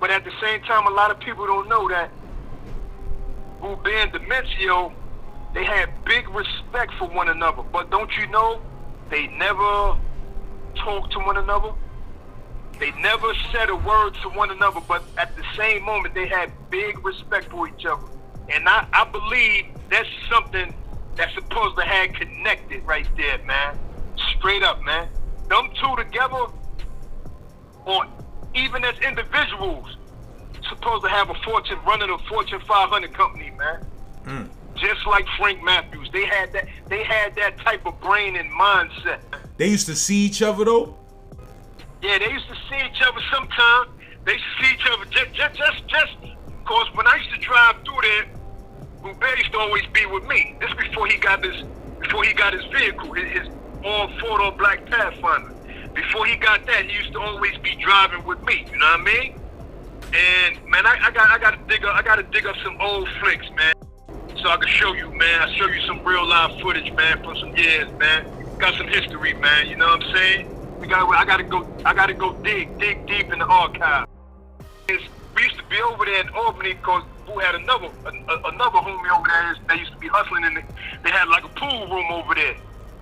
But at the same time, a lot of people don't know that Boobear and Demencio, they had big respect for one another. But don't you know, they never talked to one another. They never said a word to one another, but at the same moment, they had big respect for each other. And I believe that's something that's supposed to have connected right there, man. Straight up, man. Them two together, or even as individuals, supposed to have a fortune, running a Fortune 500 company, man. Just like Frank Matthews, they had that type of brain and mindset. They used to see each other though. Yeah, they used to see each other sometimes. They used to see each other just because when I used to drive through there, Boobear used to always be with me. This before he got his vehicle, his all four-door black Pathfinder. Before he got that, he used to always be driving with me. You know what I mean? And man, I gotta dig up some old flicks, man, so I can show you, man. I show you some real live footage, man, from some years, man. Got some history, man. You know what I'm saying? I gotta go dig deep in the archive. We used to be over there in Albany because who had another homie over there that used to be hustling in they had like a pool room over there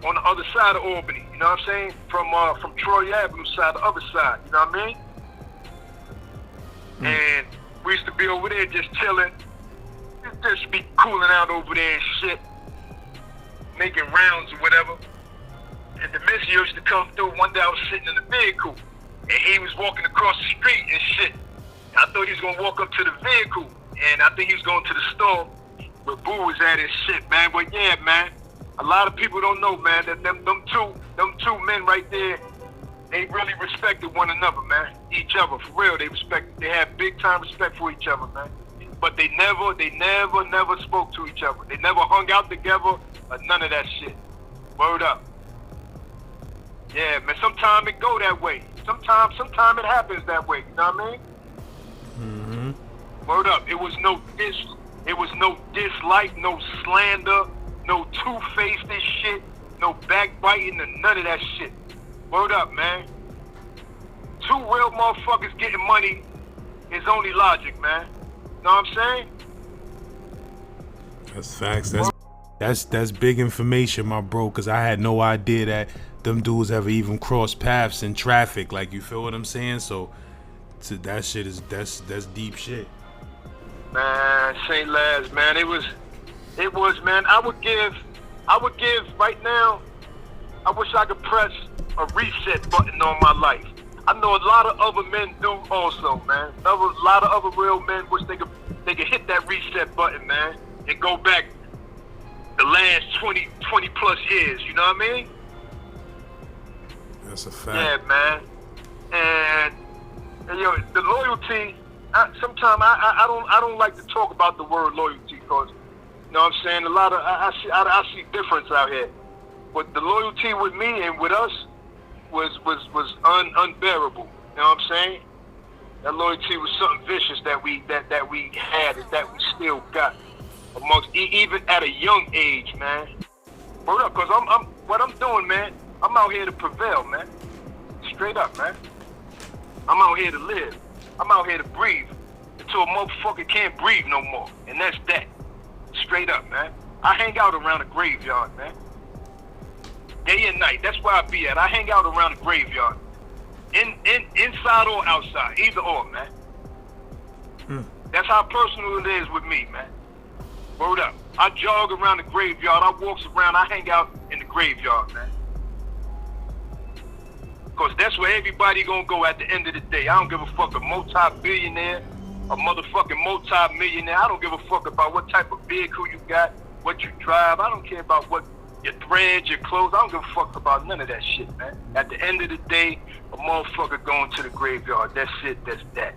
on the other side of Albany. You know what I'm saying? From Troy Avenue side, the other side. You know what I mean? And we used to be over there just chilling, just be cooling out over there and shit, making rounds or whatever. And Demencio used to come through. One day I was sitting in the vehicle, and he was walking across the street and shit. I thought he was gonna walk up to the vehicle, and I think he was going to the store where Boo was at and shit, man. But yeah, man, a lot of people don't know, man, that them two men right there, they really respected one another, man. Each other, for real. They had big time respect for each other, man. But they never spoke to each other. They never hung out together or none of that shit. Word up. Yeah, man, sometimes it go that way. Sometimes it happens that way, you know what I mean? Word up. It was no dislike, no slander, no two-faced shit, no backbiting, and none of that shit. Word up, man. Two real motherfuckers getting money is only logic, man. Know what I'm saying? That's facts. That's big information, my bro, because I had no idea that them dudes ever even crossed paths in traffic. Like, you feel what I'm saying? So that shit that's deep shit. Man, St. Laz, man, it was, man. I would give right now. I wish I could press a reset button on my life. I know a lot of other men do also, man. A lot of other real men wish they could hit that reset button, man, and go back the last 20 plus years. You know what I mean? That's a fact. Yeah, man. And yo, the loyalty. Sometimes I don't like to talk about the word loyalty because, you know what I'm saying, a lot of I see difference out here. But the loyalty with me and with us was unbearable. You know what I'm saying? That loyalty was something vicious that we had and that we still got amongst even at a young age, man. Hold up, cause I'm what I'm doing, man. I'm out here to prevail, man. Straight up, man. I'm out here to live. I'm out here to breathe until a motherfucker can't breathe no more. And that's that. Straight up, man. I hang out around the graveyard, man. Day and night. That's where I be at. I hang out around the graveyard. Inside or outside. Either or, man. That's how personal it is with me, man. Word up. I jog around the graveyard. I walks around. I hang out in the graveyard, man. Because that's where everybody gonna go at the end of the day. I don't give a fuck a multi-billionaire, a motherfucking multi-millionaire. I don't give a fuck about what type of vehicle you got, what you drive. I don't care about what your threads, your clothes. I don't give a fuck about none of that shit, man. At the end of the day, a motherfucker going to the graveyard. That's it. That's that.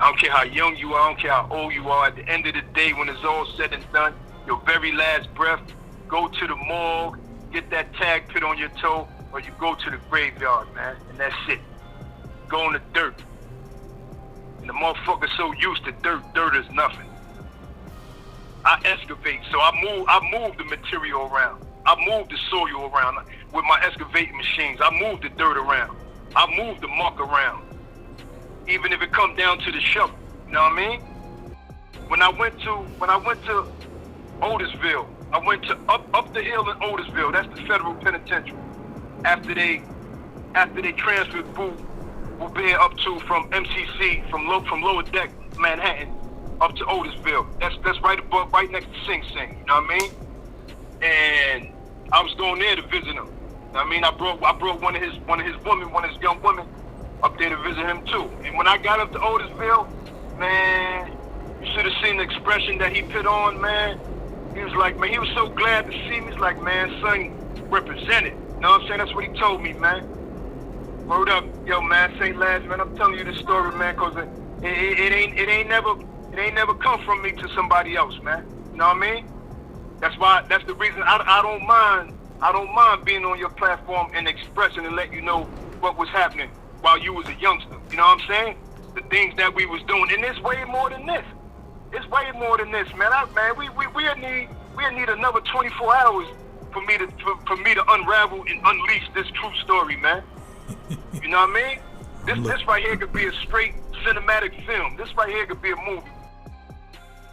I don't care how young you are. I don't care how old you are. At the end of the day, when it's all said and done, your very last breath, go to the morgue, get that tag put on your toe, or you go to the graveyard, man, and that's it. Go in the dirt. And the motherfucker's so used to dirt. Dirt is nothing. I excavate, so I move the material around. I move the soil around with my excavating machines. I move the dirt around. I move the muck around. even if it come down to the shovel. You know what I mean? When I went to Otisville, I went to up the hill in Otisville. That's the federal penitentiary. After they transferred Boobear up to from MCC from Lower Deck Manhattan up to Otisville. That's right above, right next to Sing Sing. You know what I mean? And I was going there to visit him. You know what I mean? I brought one of his young women up there to visit him too. And when I got up to Otisville, man, you should have seen the expression that he put on, man. He was like, man, he was so glad to see me. He's like, man, son represented. You know what I'm saying? That's what he told me, man. Word up, yo, man, St. Lads, man. I'm telling you this story, man, cause it ain't never come from me to somebody else, man. You know what I mean? That's the reason I don't mind being on your platform and expressing and letting you know what was happening while you was a youngster. You know what I'm saying? The things that we was doing, and it's way more than this. It's way more than this, man. We need another 24 hours for me to unravel and unleash this true story, man. You know what I mean? This right here could be a straight cinematic film. This right here could be a movie.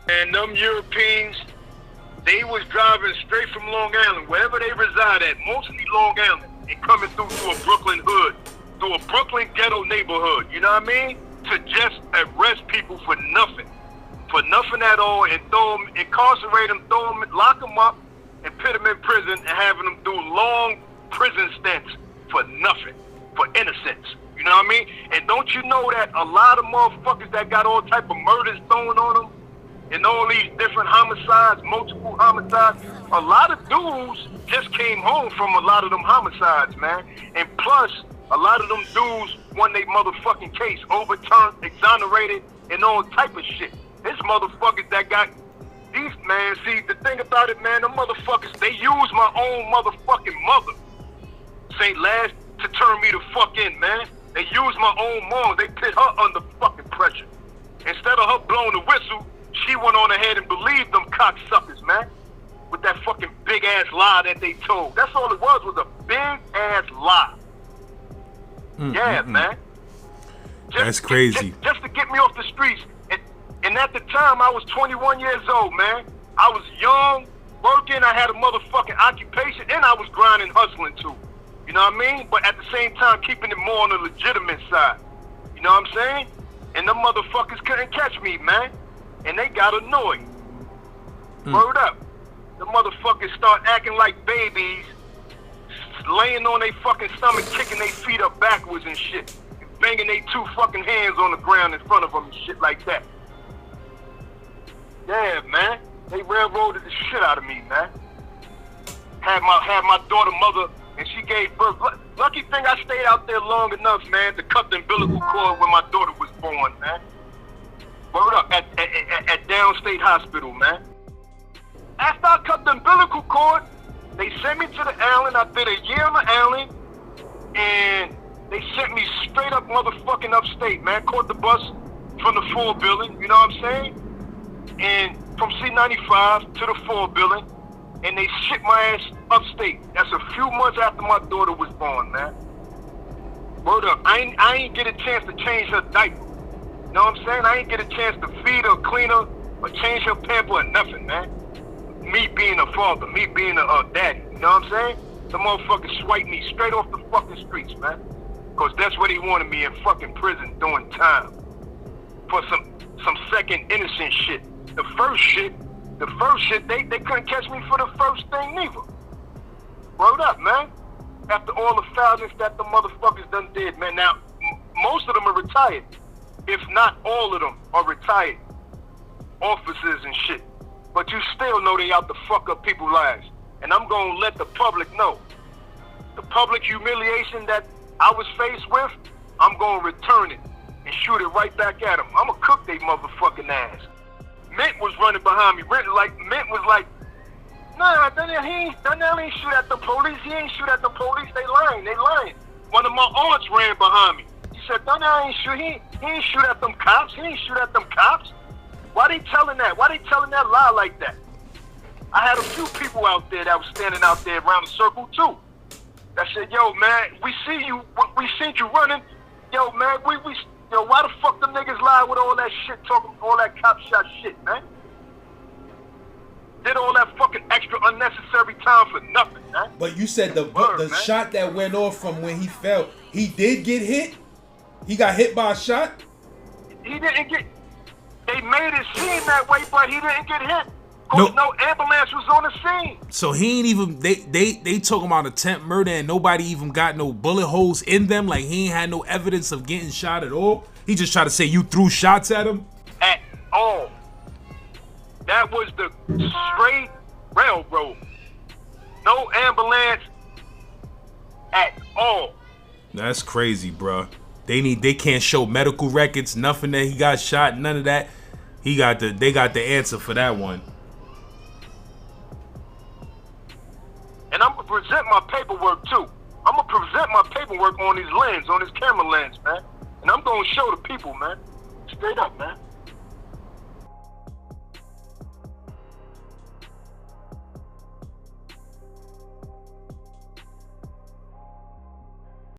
And them Europeans, they was driving straight from Long Island, wherever they reside at, mostly Long Island, and coming through to a Brooklyn hood, to a Brooklyn ghetto neighborhood. You know what I mean? To just arrest people for nothing at all, and incarcerate them, lock them up, and put them in prison, and having them do long prison stints for nothing, for innocence. You know what I mean? And don't you know that a lot of motherfuckers that got all type of murders thrown on them, and all these different homicides, multiple homicides, a lot of dudes just came home from a lot of them homicides, man. And plus, a lot of them dudes won their motherfucking case, overturned, exonerated, and all type of shit. This motherfuckers that got these, man, see, the thing about it, man, them motherfuckers, they use my own motherfucking mother, St. Lads, to turn me the fuck in, man. They use my own mom. They put her under fucking pressure. Instead of her blowing the whistle, she went on ahead and believed them cocksuckers, man, with that fucking big-ass lie that they told. That's all it was a big-ass lie. Man. That's crazy. Just to get me off the streets. And at the time, I was 21 years old, man. I was young, working, I had a motherfucking occupation, and I was grinding, hustling too. You know what I mean? But at the same time, keeping it more on the legitimate side. You know what I'm saying? And them motherfuckers couldn't catch me, man. And they got annoyed. Word up. The motherfuckers start acting like babies, laying on their fucking stomach, kicking their feet up backwards and shit. Banging their two fucking hands on the ground in front of them and shit like that. Yeah, man. They railroaded the shit out of me, man. Had my daughter mother, and she gave birth. Lucky thing I stayed out there long enough, man, to cut the umbilical cord when my daughter was born, man. Word up, at Downstate Hospital, man. After I cut the umbilical cord, they sent me to the island. I did a year on the island, and they sent me straight up motherfucking upstate, man. Caught the bus from the 4 building, you know what I'm saying? And from C95 to the 4 building, and they shipped my ass upstate. That's a few months after my daughter was born, man. Word up, I ain't get a chance to change her diaper. You know what I'm saying? I ain't get a chance to feed her, clean her, or change her pamper or nothing, man. Me being a father, me being a daddy, you know what I'm saying? The motherfuckers swiped me straight off the fucking streets, man. Cause that's where they wanted me, in fucking prison doing time. For some second innocent shit. The first shit, they couldn't catch me for the first thing neither. Word up, man. After all the foulness that the motherfuckers done did, man. Now, most of them are retired. If not all of them are retired officers and shit. But you still know they out to fuck up people's lives. And I'm gonna let the public know. The public humiliation that I was faced with, I'm gonna return it and shoot it right back at them. I'm gonna cook they motherfucking ass. Mint was running behind me. Mint was like, nah, Daniel ain't shoot at the police. He ain't shoot at the police. They lying. One of my aunts ran behind me. He said, Daniel ain't shoot. He ain't shoot at them cops. He ain't shoot at them cops. Why they telling that? Why they telling that lie like that? I had a few people out there that was standing out there around the circle too. That said, yo, man, we seen you running. Yo, man, Yo, why the fuck them niggas lie with all that shit, talking all that cop shot shit, man? Did all that fucking extra unnecessary time for nothing, man. But you said the Man. shot that went off from when he fell, he did get hit? He got hit by a shot? He didn't get... They made it seem that way, but he didn't get hit. Cause no ambulance was on the scene. So he ain't even... They talking about attempt murder and nobody even got no bullet holes in them? Like, he ain't had no evidence of getting shot at all? He just tried to say you threw shots at him? At all. That was the straight railroad. No ambulance at all. That's crazy, bro. They can't show medical records, nothing that he got shot, none of that. They got the answer for that one. And I'm gonna present my paperwork too. I'm gonna present my paperwork on this camera lens, man. And I'm gonna show the people, man. Straight up, man.